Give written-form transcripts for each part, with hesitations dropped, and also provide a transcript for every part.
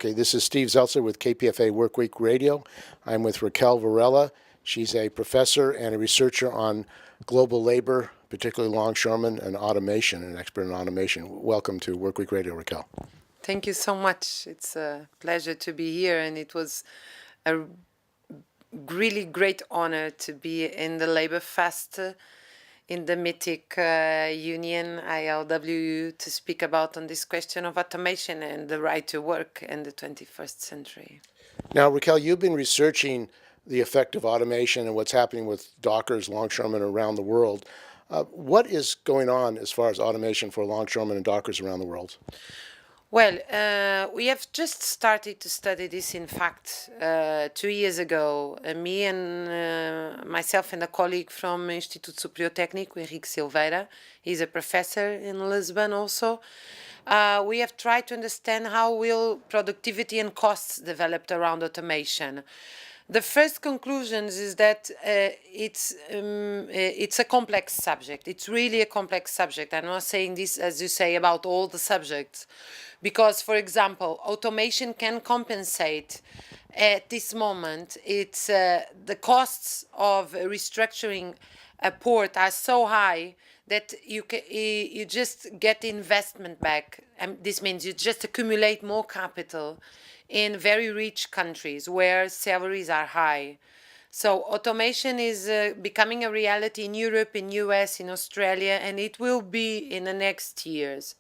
Okay, this is Steve Zeltzer with KPFA Workweek Radio. I'm with Raquel Varela. She's a professor and a researcher on global labor, particularly longshoremen and automation, an expert in automation. Welcome to Workweek Radio, Raquel. Thank you so much. It's a pleasure to be here, and it was a really great honor to be in the Labor Fest in the mythic union ILWU to speak about on this question of automation and the right to work in the 21st century. Now, Raquel, you've been researching the effect of automation and what's happening with dockers, longshoremen around the world. What is going on as far as automation for longshoremen and dockers around the world? Well, we have just started to study this, in fact, 2 years ago. Me and myself and a colleague from Instituto Superior Técnico, Henrique Silveira, he's a professor in Lisbon also. We have tried to understand how will productivity and costs developed around automation. The first conclusions is that it's a complex subject. It's really a complex subject. I'm not saying this, as you say, about all the subjects. Because, for example, automation can compensate at this moment. It's the costs of restructuring a port are so high that you just get investment back. And this means you just accumulate more capital in very rich countries where salaries are high. So automation is becoming a reality in Europe, in US, in Australia, and it will be in the next years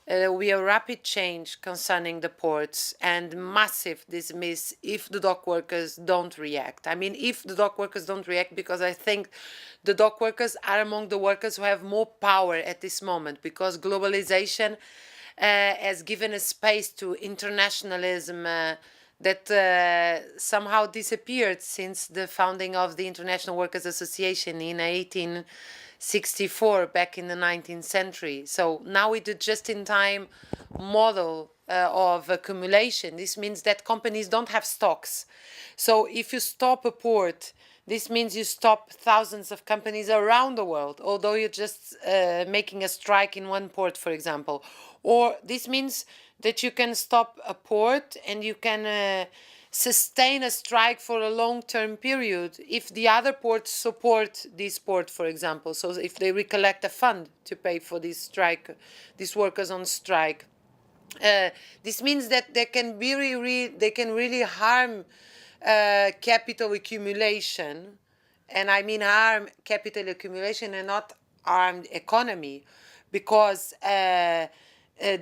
will be a rapid change concerning the ports and massive dismiss if the dock workers don't react. I mean, if the dock workers don't react, because I think the dock workers are among the workers who have more power at this moment, because globalization has given a space to internationalism that somehow disappeared since the founding of the International Workers Association in 1864, back in the 19th century. So now with the just-in-time model of accumulation, this means that companies don't have stocks. So if you stop a port, this means you stop thousands of companies around the world, although you're just making a strike in one port, for example. Or this means that you can stop a port and you can sustain a strike for a long-term period if the other ports support this port, for example. So if they recollect a fund to pay for this strike, these workers on strike. This means that they can really harm capital accumulation, and I mean harm capital accumulation and not harm economy, because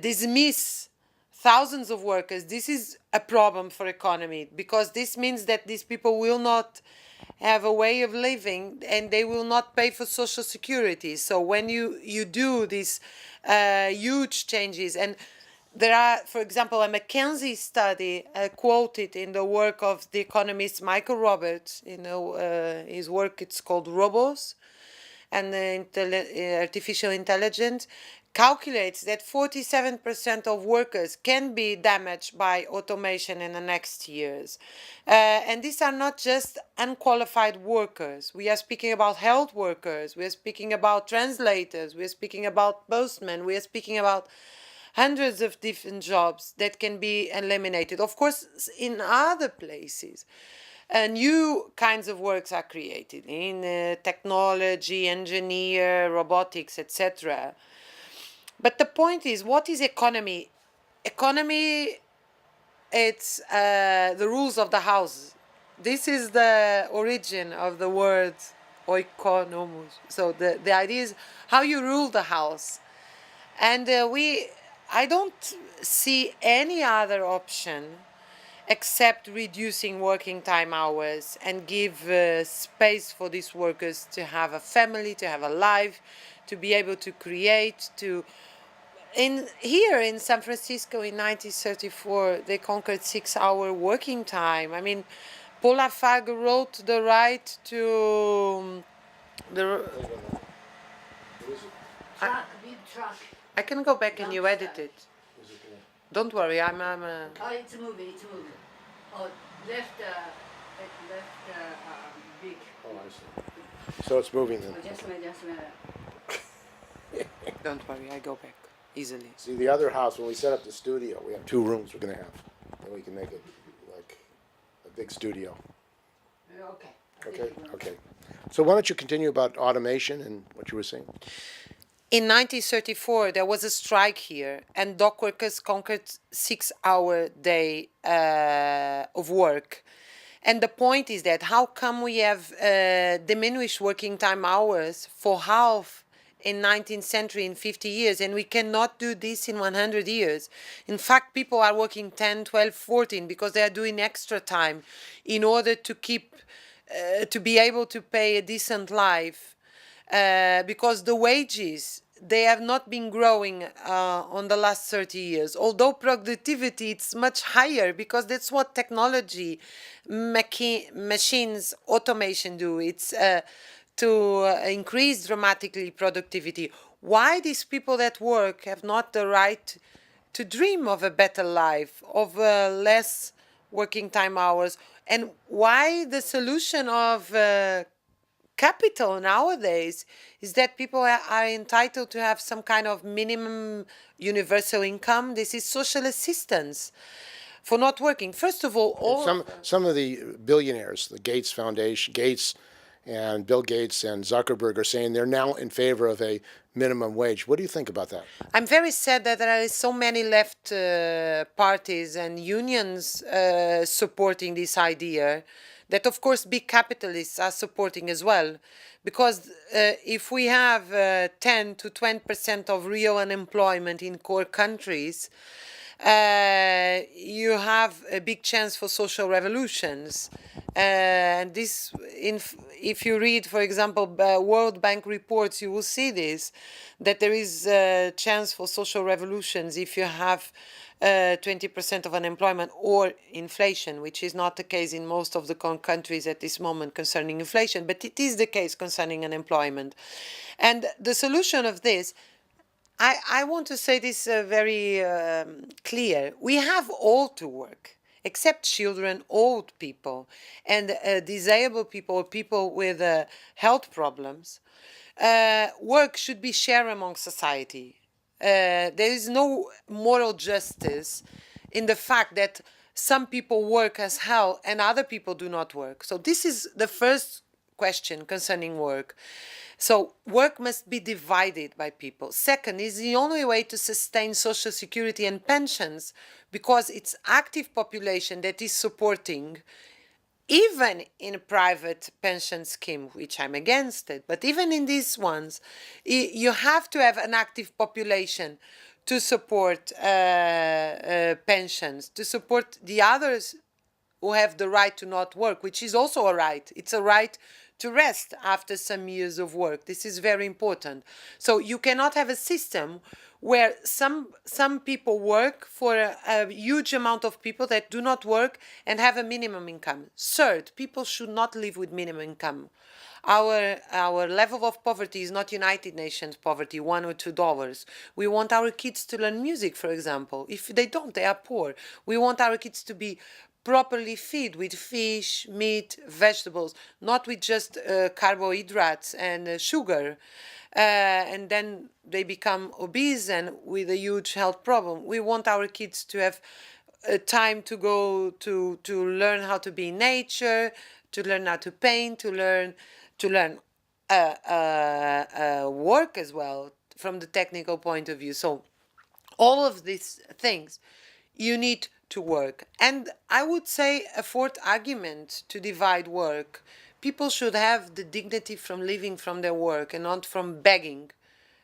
dismiss thousands of workers. This is a problem for economy, because this means that these people will not have a way of living and they will not pay for social security. So when you do these huge changes, and there are, for example, a McKinsey study quoted in the work of the economist Michael Roberts. His work, it's called Robos and Artificial Intelligence, calculates that 47% of workers can be damaged by automation in the next years. And these are not just unqualified workers. We are speaking about health workers. We are speaking about translators. We are speaking about postmen. We are speaking about hundreds of different jobs that can be eliminated. Of course, in other places, new kinds of works are created in technology, engineer, robotics, etc. But the point is, what is economy? Economy, it's the rules of the house. This is the origin of the word oikonomos. So the idea is how you rule the house. And I don't see any other option except reducing working time hours and give space for these workers to have a family, to have a life, to be able to create, Here in San Francisco in 1934, they conquered 6-hour working time. I mean, Paul Lafargue wrote the right to Big truck. I can go back and you edit it. Don't worry, I'm Oh, it's moving. Oh, left big. Oh, I see. So it's moving then. Just a minute. Don't worry, I go back. easily. See, the other house, when we set up the studio, we have 2 rooms we're going to have. And we can make it like a big studio. Okay. Okay? Okay. So why don't you continue about automation and what you were saying? In 1934, there was a strike here, and dock workers conquered 6-hour day of work. And the point is that how come we have diminished working time hours for half in 19th century in 50 years, and we cannot do this in 100 years? In fact, people are working 10, 12, 14 because they are doing extra time in order to keep, to be able to pay a decent life. Because the wages, they have not been growing on the last 30 years. Although productivity it's much higher because that's what technology, machines, automation do. It's to increase dramatically productivity. Why these people that work have not the right to dream of a better life, of less working time hours, and why the solution of capital nowadays is that people are entitled to have some kind of minimum universal income. This is social assistance for not working. First of all, Some of the billionaires, the Gates Foundation, Gates and Bill Gates and Zuckerberg are saying they're now in favor of a minimum wage. What do you think about that? I'm very sad that there are so many left parties and unions supporting this idea, that of course big capitalists are supporting as well. Because if we have 10 to 20% of real unemployment in core countries, you have a big chance for social revolutions. And this, if you read, for example, World Bank reports, you will see this, that there is a chance for social revolutions if you have 20% of unemployment or inflation, which is not the case in most of the countries at this moment concerning inflation, but it is the case concerning unemployment. And the solution of this, I want to say this very clear. We have all to work, except children, old people, and disabled people, people with health problems. Work should be shared among society. There is no moral justice in the fact that some people work as hell and other people do not work. So this is the first question concerning work. So work must be divided by people. Second, is the only way to sustain social security and pensions, because it's active population that is supporting, even in a private pension scheme, which I'm against it, but even in these ones, you have to have an active population to support pensions, to support the others who have the right to not work, which is also a right. It's a right to rest after some years of work. This is very important. So you cannot have a system where some people work for a huge amount of people that do not work and have a minimum income. Third, people should not live with minimum income. Our level of poverty is not United Nations poverty, $1 or $2. We want our kids to learn music, for example. If they don't, they are poor. We want our kids to be properly fed with fish, meat, vegetables, not with just carbohydrates and sugar. And then they become obese and with a huge health problem. We want our kids to have time to go to learn how to be in nature, to learn how to paint, to learn work as well from the technical point of view. So all of these things you need to work. And I would say a fourth argument to divide work: people should have the dignity from living from their work and not from begging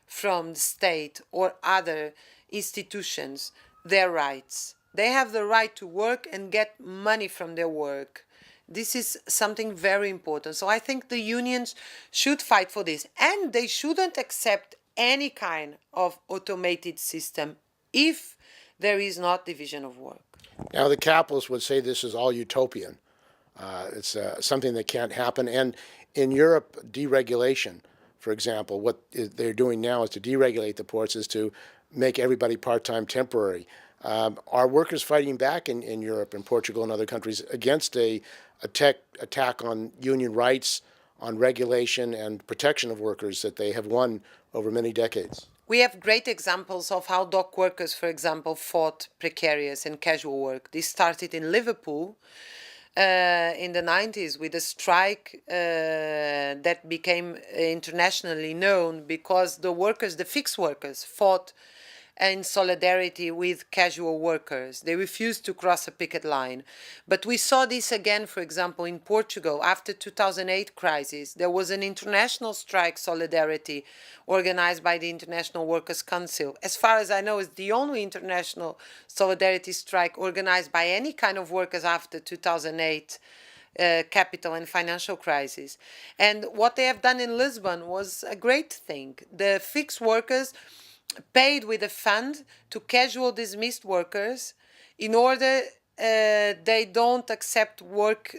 from the state or other institutions their rights. They have the right to work and get money from their work. This is something very important. So I think the unions should fight for this. And they shouldn't accept any kind of automated system if there is not division of work. Now, the capitalists would say this is all utopian. It's something that can't happen. And in Europe, deregulation, for example, what they're doing now is to deregulate the ports, is to make everybody part-time temporary. Are workers fighting back in Europe and Portugal and other countries against a attack on union rights, on regulation and protection of workers that they have won over many decades? We have great examples of how dock workers, for example, fought precarious and casual work. This started in Liverpool in the 90s with a strike that became internationally known because the workers, the fixed workers, fought in solidarity with casual workers. They refused to cross a picket line. But we saw this again, for example, in Portugal after 2008 crisis. There was an international strike solidarity organized by the International Workers' Council. As far as I know, it's the only international solidarity strike organized by any kind of workers after 2008 capital and financial crisis. And what they have done in Lisbon was a great thing. The fixed workers paid with a fund to casual dismissed workers in order they don't accept work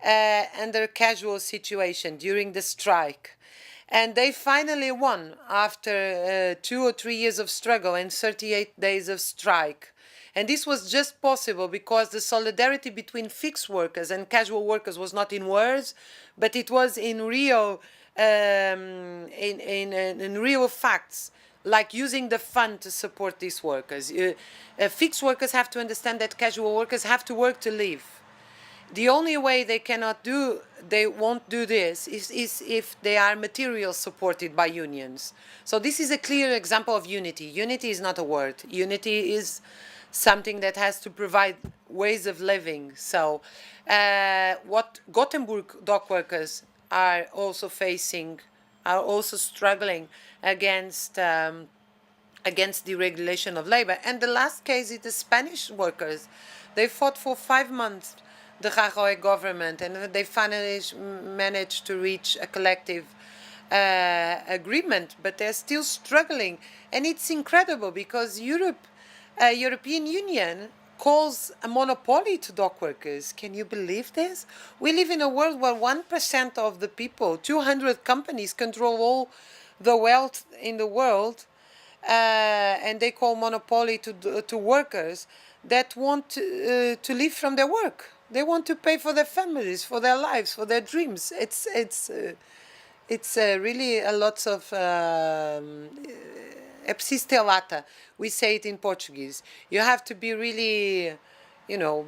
under casual situation during the strike. And they finally won after 2 or 3 years of struggle and 38 days of strike. And this was just possible because the solidarity between fixed workers and casual workers was not in words, but it was in real in real facts, like using the fund to support these workers. Fixed workers have to understand that casual workers have to work to live. The only way they won't do this is if they are materially supported by unions. So this is a clear example of unity. Unity is not a word. Unity is something that has to provide ways of living. So what Gothenburg dock workers are also facing, are also struggling against deregulation of labor. And the last case is the Spanish workers. They fought for 5 months, the Rajoy government, and they finally managed to reach a collective agreement, but they're still struggling. And it's incredible because European Union calls a monopoly to dock workers. Can you believe this? We live in a world where 1% of the people, 200 companies, control all the wealth in the world, and they call monopoly to workers that want to live from their work. They want to pay for their families, for their lives, for their dreams. It's really a lot of epsistelata. We say it in Portuguese. You have to be really,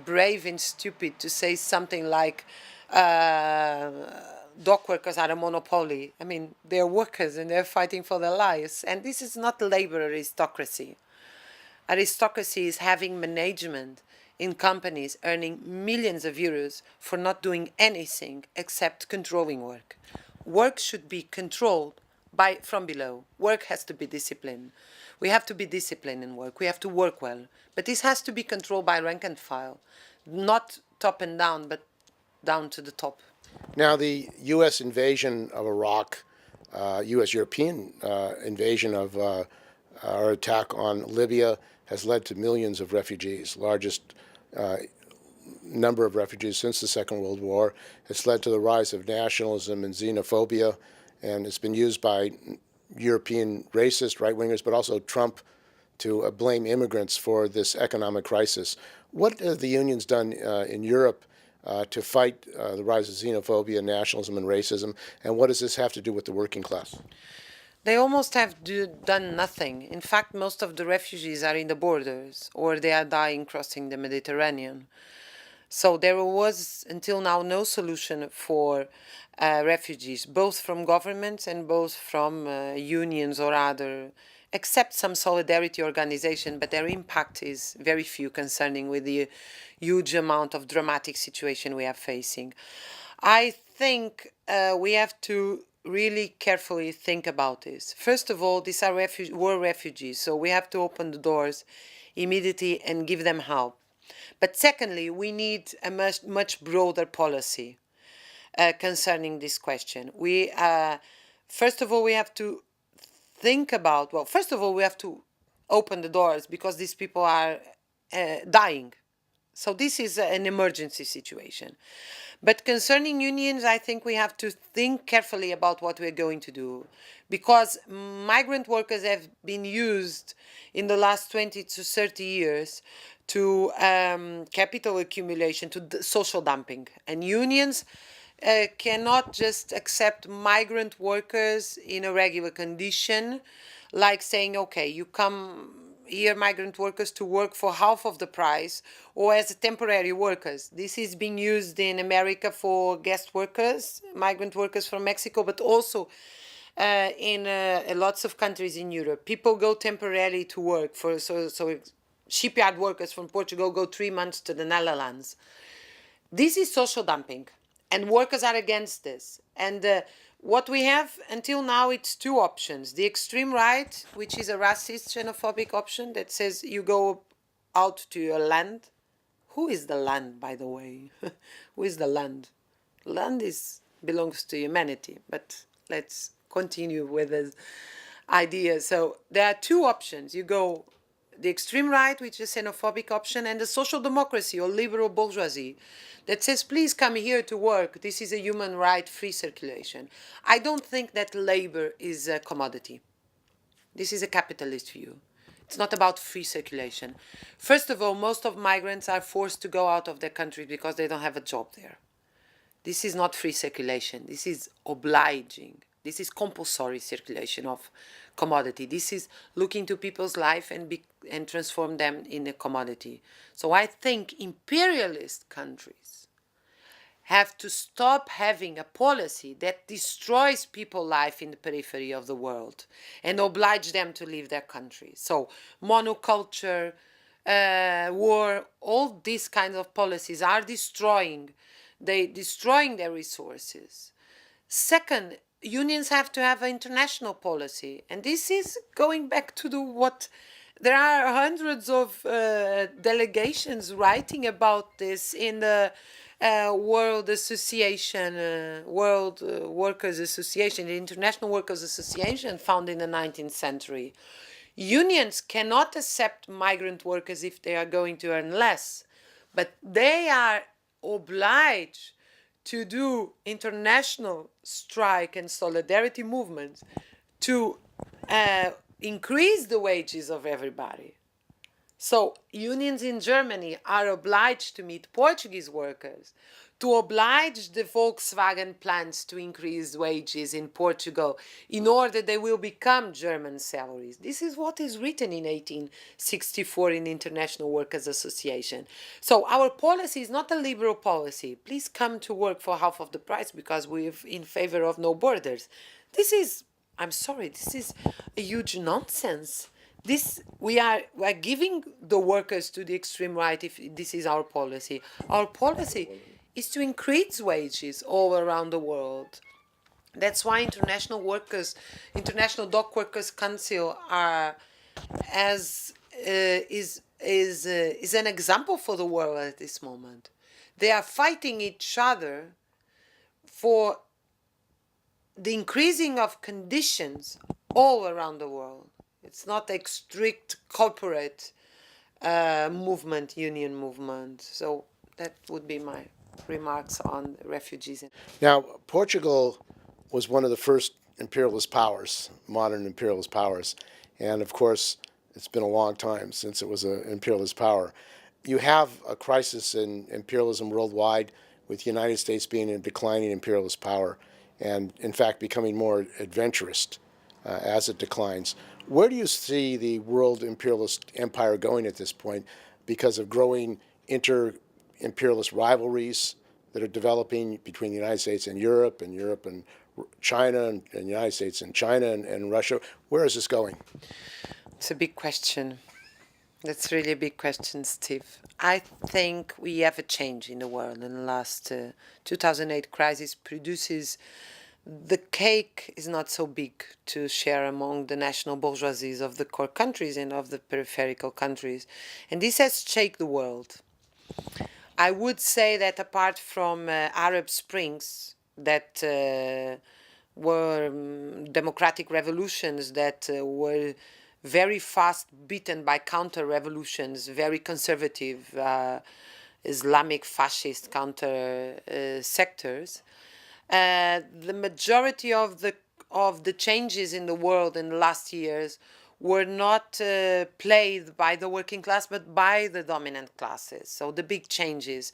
brave and stupid to say something like dock workers are a monopoly. I mean, they're workers and they're fighting for their lives. And this is not labor aristocracy. Aristocracy is having management in companies earning millions of euros for not doing anything except controlling work. Work should be controlled from below. Work has to be disciplined. We have to be disciplined in work. We have to work well. But this has to be controlled by rank and file, not top and down, but down to the top. Now, the U.S. invasion of Iraq, U.S. European invasion of our attack on Libya has led to millions of refugees, largest number of refugees since the Second World War. It's led to the rise of nationalism and xenophobia, and it's been used by European racist right-wingers, but also Trump, to blame immigrants for this economic crisis. What have the unions done in Europe to fight the rise of xenophobia, nationalism, and racism, and what does this have to do with the working class? They almost have done nothing. In fact, most of the refugees are in the borders, or they are dying crossing the Mediterranean. So there was, until now, no solution for refugees, both from governments and both from unions or other, except some solidarity organization, but their impact is very few concerning with the huge amount of dramatic situation we are facing. I think we have to really carefully think about this. First of all, these are war refugees, so we have to open the doors immediately and give them help. But secondly, we need a much broader policy concerning this question. First of all, we have to think about, first of all, we have to open the doors because these people are dying. So this is an emergency situation. But concerning unions, I think we have to think carefully about what we're going to do, because migrant workers have been used in the last 20 to 30 years to capital accumulation, to social dumping. And unions cannot just accept migrant workers in a regular condition like saying, okay, you come here, migrant workers, to work for half of the price or as temporary workers. This is being used in America for guest workers, migrant workers from Mexico, but also in lots of countries in Europe. People go temporarily to work for, so shipyard workers from Portugal go 3 months to the Netherlands. This is social dumping, and workers are against this. And what we have until now, it's two options. The extreme right, which is a racist, xenophobic option that says you go out to your land. Who is the land, by the way? Who is the land? Land belongs to humanity, but let's continue with the idea. So there are two options. You go the extreme right, which is a xenophobic option, and the social democracy or liberal bourgeoisie that says, please come here to work. This is a human right, free circulation. I don't think that labor is a commodity. This is a capitalist view. It's not about free circulation. First of all, most of migrants are forced to go out of their country because they don't have a job there. This is not free circulation. This is obliging. This is compulsory circulation of commodity. This is looking to people's life and transform them in a commodity. So I think imperialist countries have to stop having a policy that destroys people's life in the periphery of the world and oblige them to leave their country. So monoculture, war, all these kinds of policies are destroying their resources. Second, unions have to have an international policy, and this is going back to there are hundreds of delegations writing about this in the World Association, World Workers Association, the International Workers Association, founded in the 19th century. Unions cannot accept migrant workers if they are going to earn less, but they are obliged to do international strike and solidarity movements to increase the wages of everybody. So unions in Germany are obliged to meet Portuguese workers, to oblige the Volkswagen plants to increase wages in Portugal in order they will become German salaries. This is what is written in 1864 in the International Workers Association. So our policy is not a liberal policy. Please come to work for half of the price because we're in favor of no borders. This is, I'm sorry, this is a huge nonsense. We are giving the workers to the extreme right if this is our policy. Our policy is to increase wages all around the world. That's why International Dock Workers Council is an example for the world at this moment. They are fighting each other for the increasing of conditions all around the world. It's not a strict corporate movement, union movement. So that would be my remarks on refugees. Now, Portugal was one of the first imperialist powers, modern imperialist powers. And of course, it's been a long time since it was an imperialist power. You have a crisis in imperialism worldwide, with the United States being a declining imperialist power and, in fact, becoming more adventurous as it declines. Where do you see the world imperialist empire going at this point because of growing inter-imperialist rivalries that are developing between the United States and Europe and China and the United States and China and Russia? Where is this going? It's a big question. That's really a big question, Steve. I think we have a change in the world in the last 2008 crisis produces the cake is not so big to share among the national bourgeoisies of the core countries and of the peripheral countries. And this has shaken the world. I would say that apart from Arab Springs, that were democratic revolutions that were very fast beaten by counter-revolutions, very conservative, Islamic fascist counter sectors, the majority of the changes in the world in the last years were not played by the working class, but by the dominant classes. So the big changes.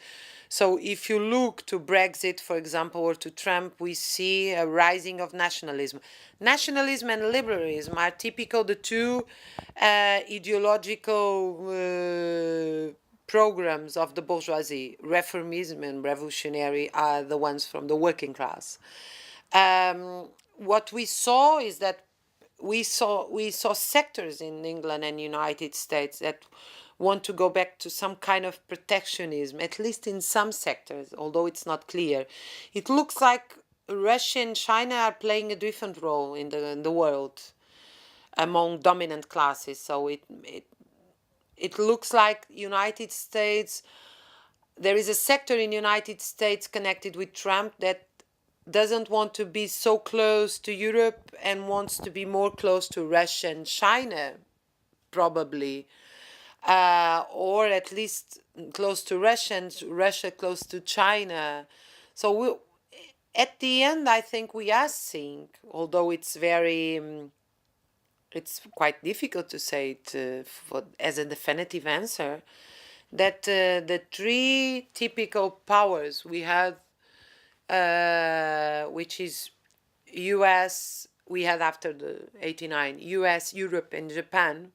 So if you look to Brexit, for example, or to Trump, we see a rising of nationalism. Nationalism and liberalism are typical, the two ideological programs of the bourgeoisie. Reformism and revolutionary are the ones from the working class. What we saw is that we saw sectors in England and United States that want to go back to some kind of protectionism, at least in some sectors, although it's not clear. It looks like Russia and China are playing a different role in the world among dominant classes. So it looks like United States, there is a sector in United States connected with Trump that doesn't want to be so close to Europe and wants to be more close to Russia and China, probably, or at least close to Russia and Russia close to China. So at the end, I think we are seeing, although it's very, it's quite difficult to say it as a definitive answer, that the three typical powers we have, which is US, we had after the 89, US, Europe, and Japan.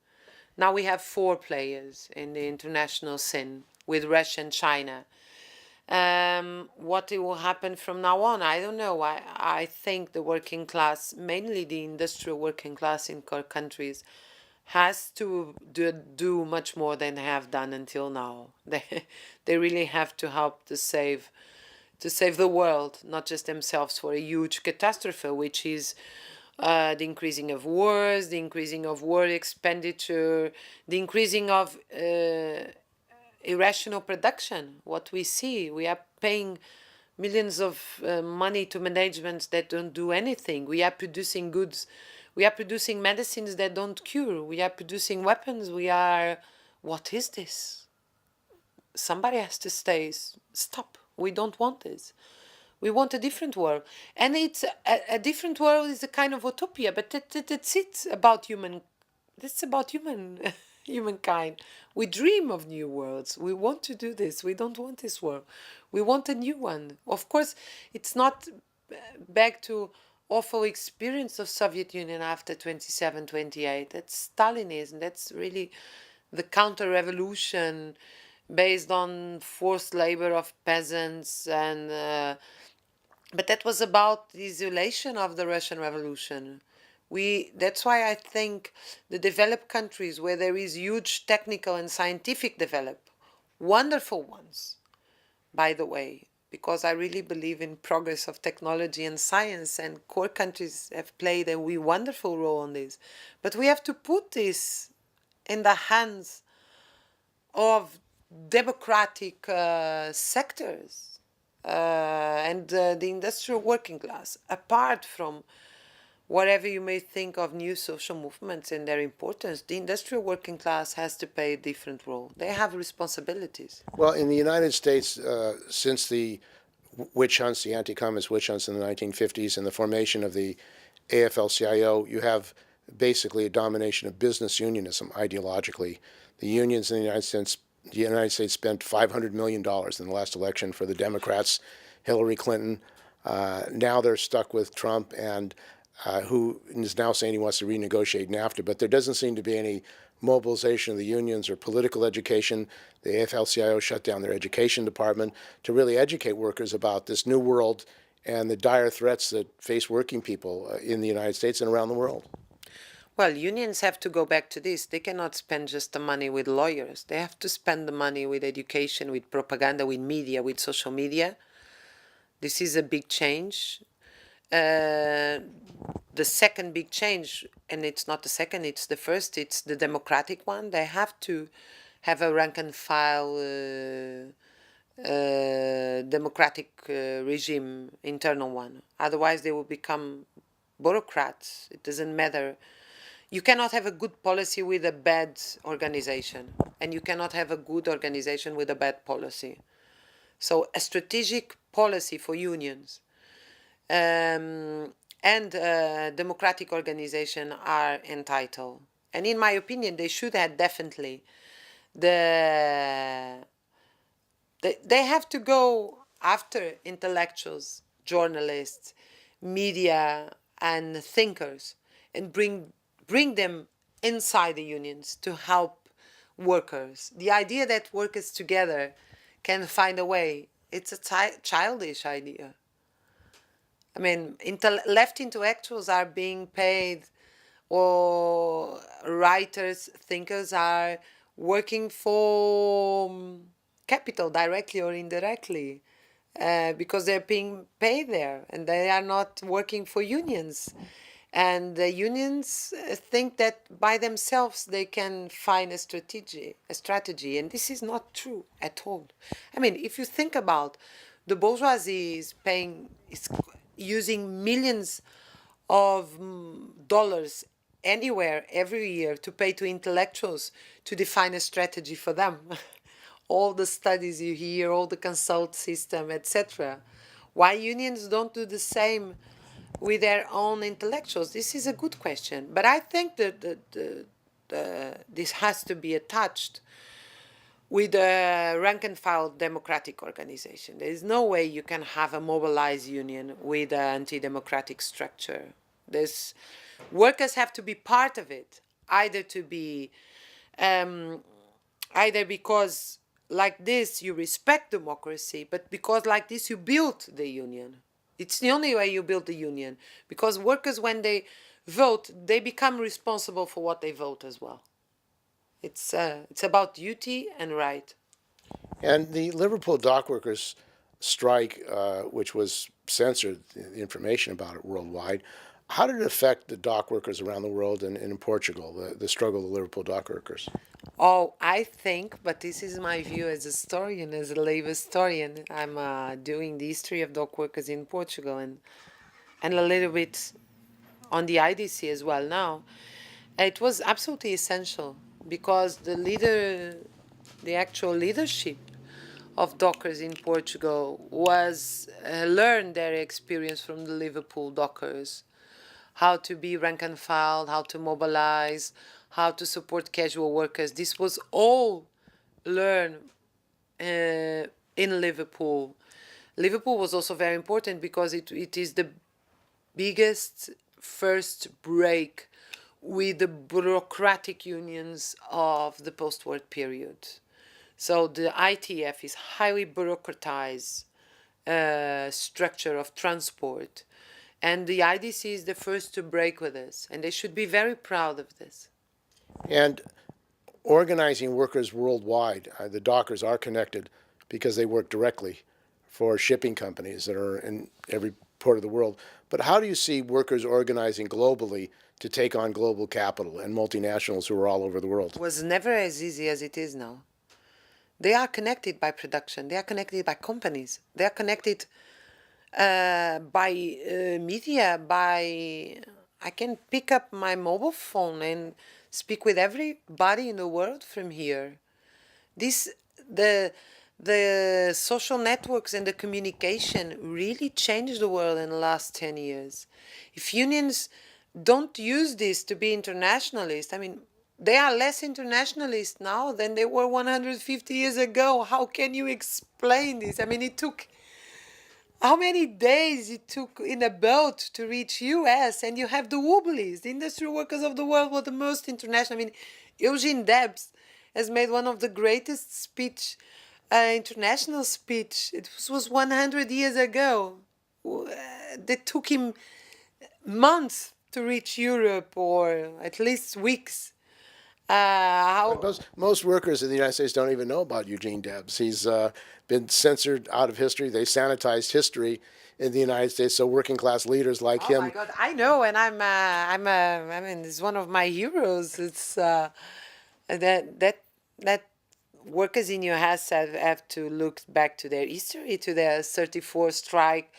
Now we have 4 players in the international scene with Russia and China. What will happen from now on, I don't know. I think the working class, mainly the industrial working class in core countries, has to do much more than they have done until now. They really have to help to save the world, not just themselves, for a huge catastrophe, which is the increasing of wars, the increasing of war expenditure, the increasing of irrational production. What we see, we are paying millions of money to managements that don't do anything. We are producing goods. We are producing medicines that don't cure. We are producing weapons. What is this? Somebody has to stop. We don't want this. We want a different world. And it's a different world is a kind of utopia, but that's it about human. That's about humankind. We dream of new worlds. We want to do this. We don't want this world. We want a new one. Of course, it's not back to awful experience of Soviet Union after 27, 28. That's Stalinism. That's really the counter-revolution based on forced labor of peasants and but that was about the isolation of the Russian Revolution. That's why I think the developed countries where there is huge technical and scientific wonderful ones, by the way, because I really believe in progress of technology and science, and core countries have played a wonderful role on this. But we have to put this in the hands of democratic sectors and the industrial working class, apart from whatever you may think of new social movements and their importance. The industrial working class has to play a different role. They have responsibilities. Well, in the United States, since the witch hunts, the anti-communist witch hunts in the 1950s and the formation of the AFL-CIO, you have basically a domination of business unionism ideologically. The unions in the United States spent $500 million in the last election for the Democrats, Hillary Clinton. Now they're stuck with Trump, and who is now saying he wants to renegotiate NAFTA. But there doesn't seem to be any mobilization of the unions or political education. The AFL-CIO shut down their education department to really educate workers about this new world and the dire threats that face working people in the United States and around the world. Well, unions have to go back to this. They cannot spend just the money with lawyers. They have to spend the money with education, with propaganda, with media, with social media. This is a big change. The second big change, and it's not the second, it's the first, it's the democratic one. They have to have a rank and file democratic regime, internal one. Otherwise, they will become bureaucrats. It doesn't matter. You cannot have a good policy with a bad organization, and you cannot have a good organization with a bad policy. So a strategic policy for unions and democratic organization are entitled And in my opinion, they should have definitely. They have to go after intellectuals, journalists, media, and thinkers, and bring them inside the unions to help workers. The idea that workers together can find a way, it's a childish idea. I mean, left intellectuals are being paid, or writers, thinkers are working for capital directly or indirectly, because they're being paid there and they are not working for unions. And the unions think that by themselves they can find a strategy, and this is not true at all. I mean, if you think about the bourgeoisie is using millions of dollars anywhere every year to pay to intellectuals to define a strategy for them. All the studies you hear, all the consult system, etc. Why unions don't do the same with their own intellectuals? This is a good question. But I think that this has to be attached with a rank and file democratic organization. There is no way you can have a mobilized union with an anti-democratic structure. Workers have to be part of it, either because like this you respect democracy, but because like this you build the union. It's the only way you build the union, because workers, when they vote, they become responsible for what they vote as well. It's about duty and right. And the Liverpool dockworkers strike, which was censored, the information about it worldwide, how did it affect the dockworkers around the world and in Portugal, the struggle of the Liverpool dockworkers? Oh, I think, but this is my view as a historian, as a labor historian. I'm doing the history of dock workers in Portugal and a little bit on the IDC as well now. It was absolutely essential because the actual leadership of dockers in Portugal was learned their experience from the Liverpool dockers, how to be rank and file, how to mobilize, how to support casual workers. This was all learned in Liverpool. Liverpool was also very important because it is the biggest first break with the bureaucratic unions of the post-war period. So the ITF is highly bureaucratized structure of transport. And the IDC is the first to break with this, and they should be very proud of this. And organizing workers worldwide, the dockers are connected because they work directly for shipping companies that are in every part of the world. But how do you see workers organizing globally to take on global capital and multinationals who are all over the world? It was never as easy as it is now. They are connected by production. They are connected by companies. They are connected by media, I can pick up my mobile phone and speak with everybody in the world from here. The social networks and the communication really changed the world in the last 10 years. If unions don't use this to be internationalist, I mean, they are less internationalist now than they were 150 years ago. How can you explain this? I mean, it took how many days it took in a boat to reach US, and you have the Wobblies. The industrial workers of the world were the most international. I mean, Eugene Dance has made one of the greatest international speech. It was 100 years ago. That took him months to reach Europe, or at least weeks. Most workers in the United States don't even know about Eugene Debs. He's been censored out of history. They sanitized history in the United States, so working class leaders like him. Oh my God, I know, and I mean, it's one of my heroes. It's that workers in US have to look back to their history, to their 34 strike,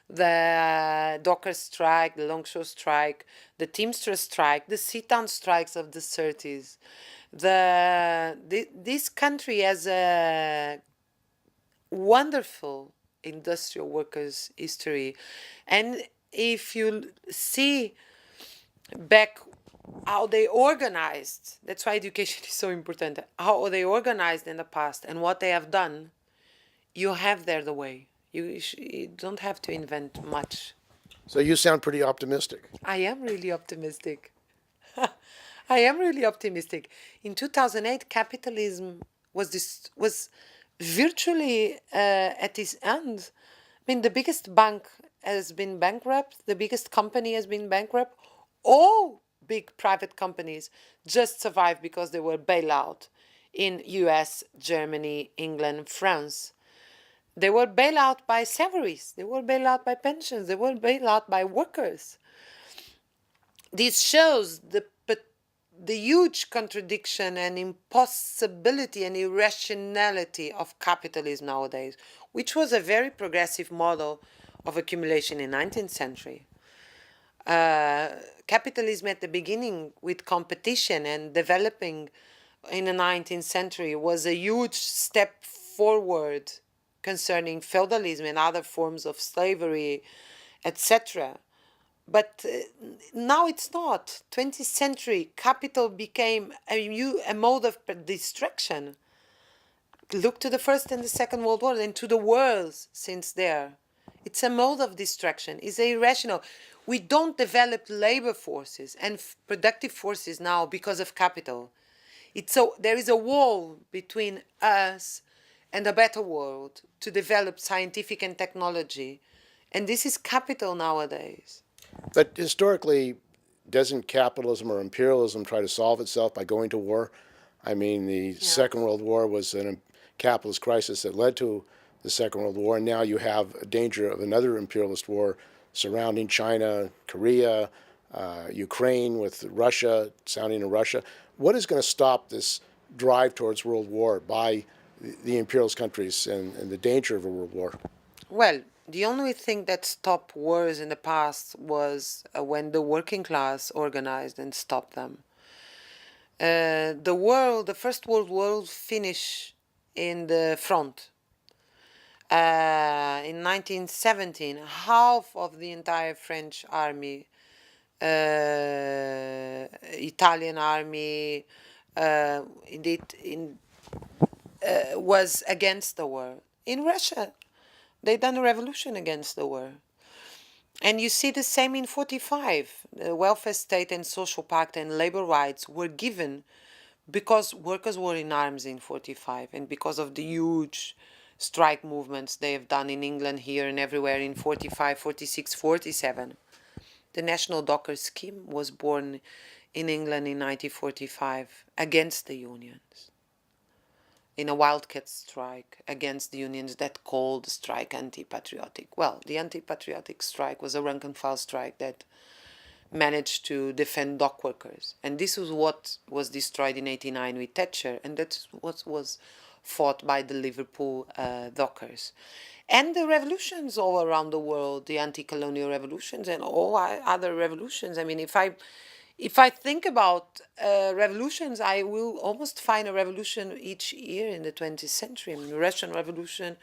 the Docker strike, the Longshore strike, the Teamster strike, the sit-down strikes of the 30s. This country has a wonderful industrial workers' history. And if you see back how they organized. That's why education is so important. How they organized in the past and what they have done. You have there the way. You don't have to invent much. So you sound pretty optimistic. I am really optimistic. I am really optimistic. In 2008, capitalism was virtually at its end. I mean, the biggest bank has been bankrupt. The biggest company has been bankrupt. All big private companies just survived because they were bailed out in U.S., Germany, England, France. They were bailed out by salaries. They were bailed out by pensions. They were bailed out by workers. This shows the huge contradiction and impossibility and irrationality of capitalism nowadays, which was a very progressive model of accumulation in 19th century. Capitalism at the beginning with competition and developing in the 19th century was a huge step forward concerning feudalism and other forms of slavery, etc. But now it's not. 20th century, capital became a mode of distraction. Look to the First and the Second World War and to the wars since there. It's a mode of distraction. It's irrational. We don't develop labor forces and productive forces now because of capital. There is a wall between us and a better world to develop scientific and technology. And this is capital nowadays. But historically, doesn't capitalism or imperialism try to solve itself by going to war? I mean, the Second World War was a capitalist crisis that led to the Second World War, and now you have a danger of another imperialist war surrounding China, Korea, Ukraine, with Russia, sounding in Russia. What is going to stop this drive towards world war by the imperialist countries and the danger of a world war? Well, the only thing that stopped wars in the past was when the working class organized and stopped them. The First World War finished in the front. In 1917, half of the entire French army, Italian army, was against the war. In Russia, they done a revolution against the war. And you see the same in 45. The welfare state and social pact and labor rights were given because workers were in arms in 45 and because of the huge strike movements they have done in England, here and everywhere in 45, 46, 47. The National Dockers Scheme was born in England in 1945 against the unions, in a wildcat strike against the unions that called the strike anti-patriotic. Well, the anti-patriotic strike was a rank-and-file strike that managed to defend dock workers. And this was what was destroyed in 89 with Thatcher, and that's what was fought by the Liverpool dockers. And the revolutions all around the world, the anti-colonial revolutions and all other revolutions. I mean, if I think about revolutions, I will almost find a revolution each year in the 20th century. I mean, the Russian Revolution,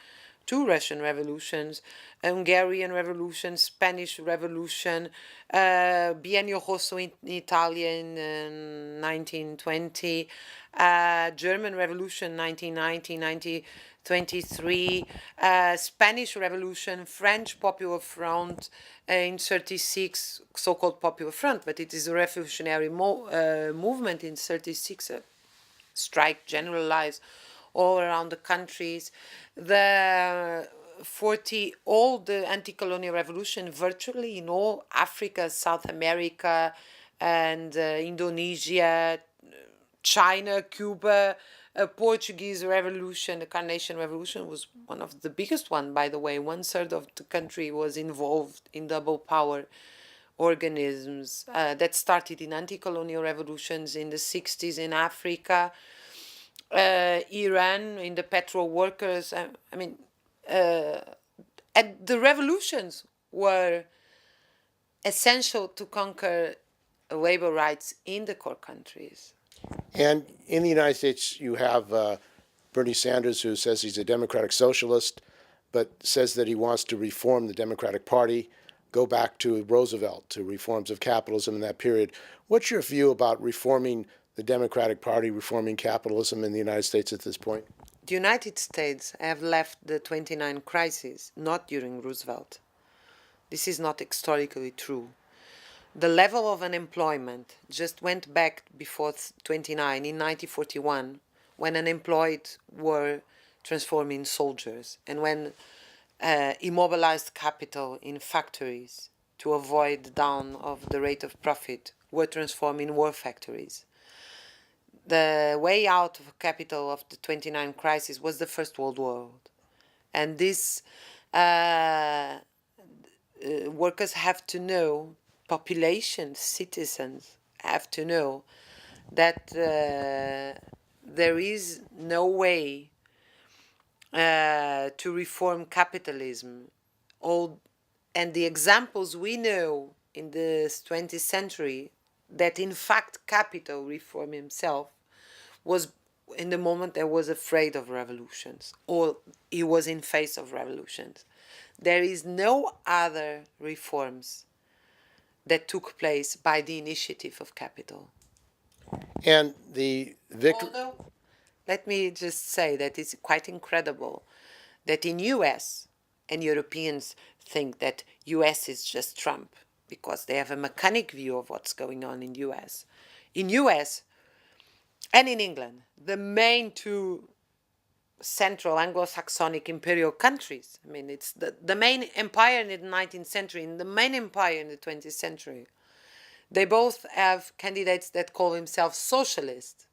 2 Russian revolutions, Hungarian Revolution, Spanish Revolution, Biennio Rosso in Italy in 1920, German Revolution 1990, 1923, Spanish Revolution, French Popular Front in 36, so-called Popular Front, but it is a revolutionary movement in 36, strike generalized all around the countries. All the anti-colonial revolution virtually in all Africa, South America, and Indonesia, China, Cuba, Portuguese Revolution, the Carnation Revolution was one of the biggest one, by the way. 1/3 of the country was involved in double power organisms that started in anti-colonial revolutions in the 60s in Africa, Iran, in the petrol workers. And the revolutions were essential to conquer labor rights in the core countries. And in the United States, you have Bernie Sanders, who says he's a democratic socialist, but says that he wants to reform the Democratic Party, go back to Roosevelt, to reforms of capitalism in that period. What's your view about reforming the Democratic Party, reforming capitalism in the United States at this point? The United States have left the 29 crisis not during Roosevelt. This is not historically true. The level of unemployment just went back before 29 in 1941, when unemployed were transformed in soldiers, and when immobilized capital in factories to avoid the down of the rate of profit were transformed in war factories. The way out of capital of the 29 crisis was the First World War. And this workers have to know, population, citizens have to know that there is no way to reform capitalism. And the examples we know in the 20th century that in fact capital reformed himself was in the moment that was afraid of revolutions, or he was in face of revolutions. There is no other reforms that took place by the initiative of capital. And the victory... Although, let me just say that it's quite incredible that in US, and Europeans think that US is just Trump, because they have a mechanic view of what's going on in US. In US and in England, the main two central Anglo-Saxonic imperial countries, I mean, it's the main empire in the 19th century and the main empire in the 20th century, they both have candidates that call themselves socialist.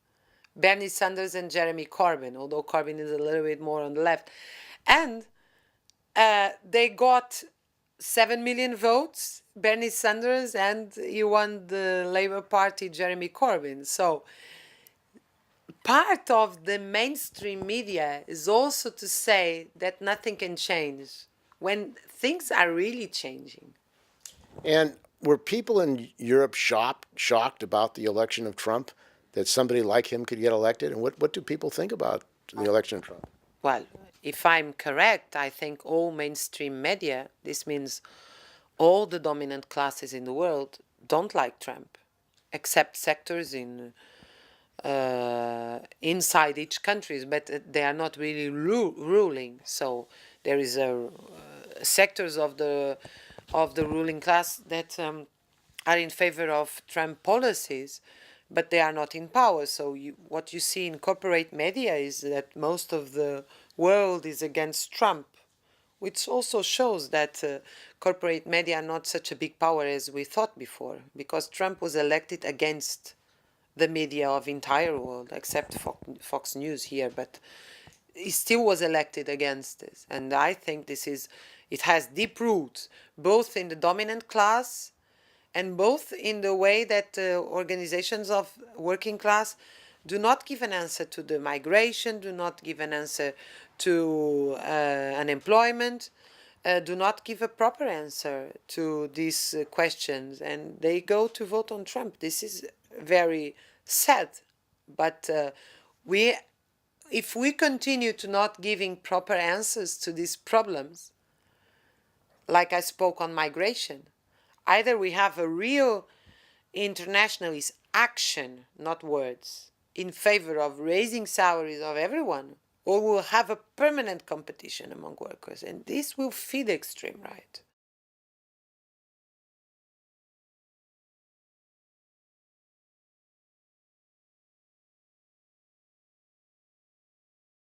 Bernie Sanders and Jeremy Corbyn, although Corbyn is a little bit more on the left. And they got 7 million votes, Bernie Sanders, and he won the Labour Party, Jeremy Corbyn. So part of the mainstream media is also to say that nothing can change when things are really changing. And were people in Europe shocked about the election of Trump, that somebody like him could get elected? And what do people think about the election of Trump? Well, if I'm correct, I think all mainstream media, this means all the dominant classes in the world, don't like Trump, except sectors in inside each country, but they are not really ruling. So there is sectors of the ruling class that are in favor of Trump policies, but they are not in power. So what you see in corporate media is that most of the world is against Trump, which also shows that corporate media are not such a big power as we thought before, because Trump was elected against the media of entire world, except Fox News here, but he still was elected against this. And I think it has deep roots, both in the dominant class and both in the way that organizations of working class do not give an answer to the migration, do not give an answer to unemployment, do not give a proper answer to these questions, and they go to vote on Trump. This is very sad, but if we continue to not giving proper answers to these problems, like I spoke on migration, either we have a real internationalist action, not words, in favor of raising salaries of everyone, or we'll have a permanent competition among workers, and this will feed the extreme right.